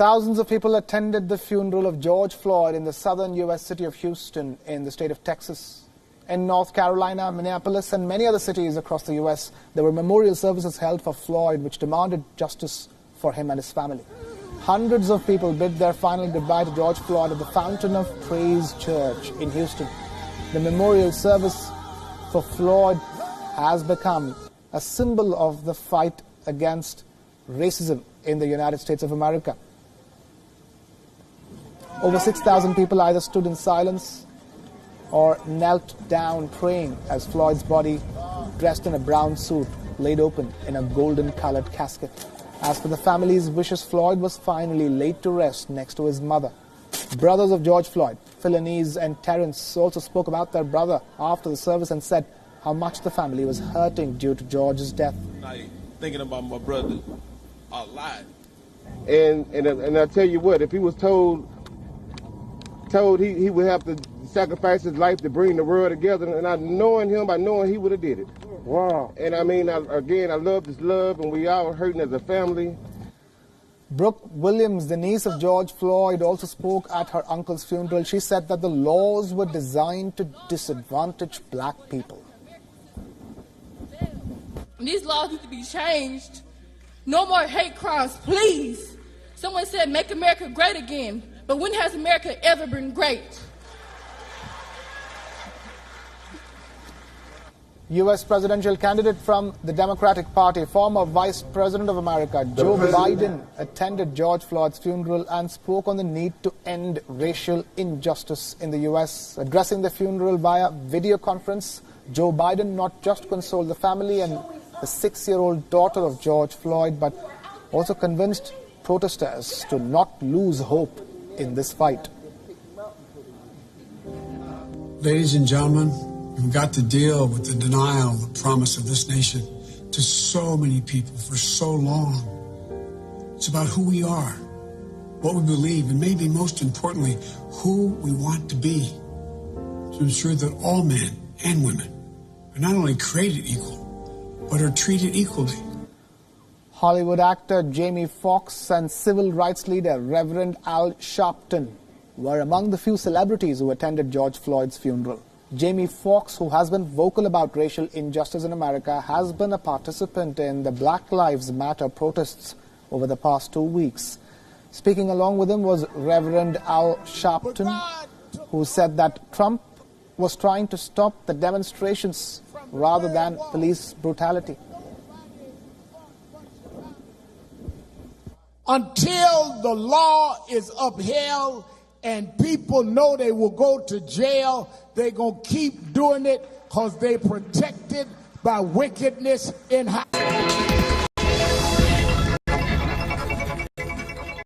Thousands of people attended the funeral of George Floyd in the southern U.S. city of Houston in the state of Texas. In North Carolina, Minneapolis, and many other cities across the U.S., there were memorial services held for Floyd which demanded justice for him and his family. Hundreds of people bid their final goodbye to George Floyd at the Fountain of Praise Church in Houston. The memorial service for Floyd has become a symbol of the fight against racism in the United States of America. Over 6,000 people either stood in silence or knelt down praying as Floyd's body, dressed in a brown suit, laid open in a golden-colored casket. As for the family's wishes, Floyd was finally laid to rest next to his mother. Brothers of George Floyd, Philanese and Terrence, also spoke about their brother after the service and said how much the family was hurting due to George's death. I thinking about my brother a lot. And I tell you what, if he was told he would have to sacrifice his life to bring the world together, and I knowing he would have did it. Wow. And I mean, I love this love, and we all hurting as a family. Brooke Williams, the niece of George Floyd, also spoke at her uncle's funeral. She said that the laws were designed to disadvantage black people. These laws need to be changed. No more hate crimes, please. Someone said, make America great again. But when has America ever been great? U.S. presidential candidate from the Democratic Party, former Vice President of America, Joe Biden, attended George Floyd's funeral and spoke on the need to end racial injustice in the U.S. Addressing the funeral via video conference, Joe Biden not just consoled the family and the 6-year-old daughter of George Floyd, but also convinced protesters to not lose hope in this fight. Ladies and gentlemen, we've got to deal with the denial of the promise of this nation to so many people for so long. It's about who we are, what we believe, and maybe most importantly, who we want to be, to ensure that all men and women are not only created equal, but are treated equally. Hollywood actor Jamie Foxx and civil rights leader Reverend Al Sharpton were among the few celebrities who attended George Floyd's funeral. Jamie Foxx, who has been vocal about racial injustice in America, has been a participant in the Black Lives Matter protests over the past 2 weeks. Speaking along with him was Reverend Al Sharpton, who said that Trump was trying to stop the demonstrations rather than police brutality. Until the law is upheld and people know they will go to jail, they're going to keep doing it because they're protected by wickedness in high.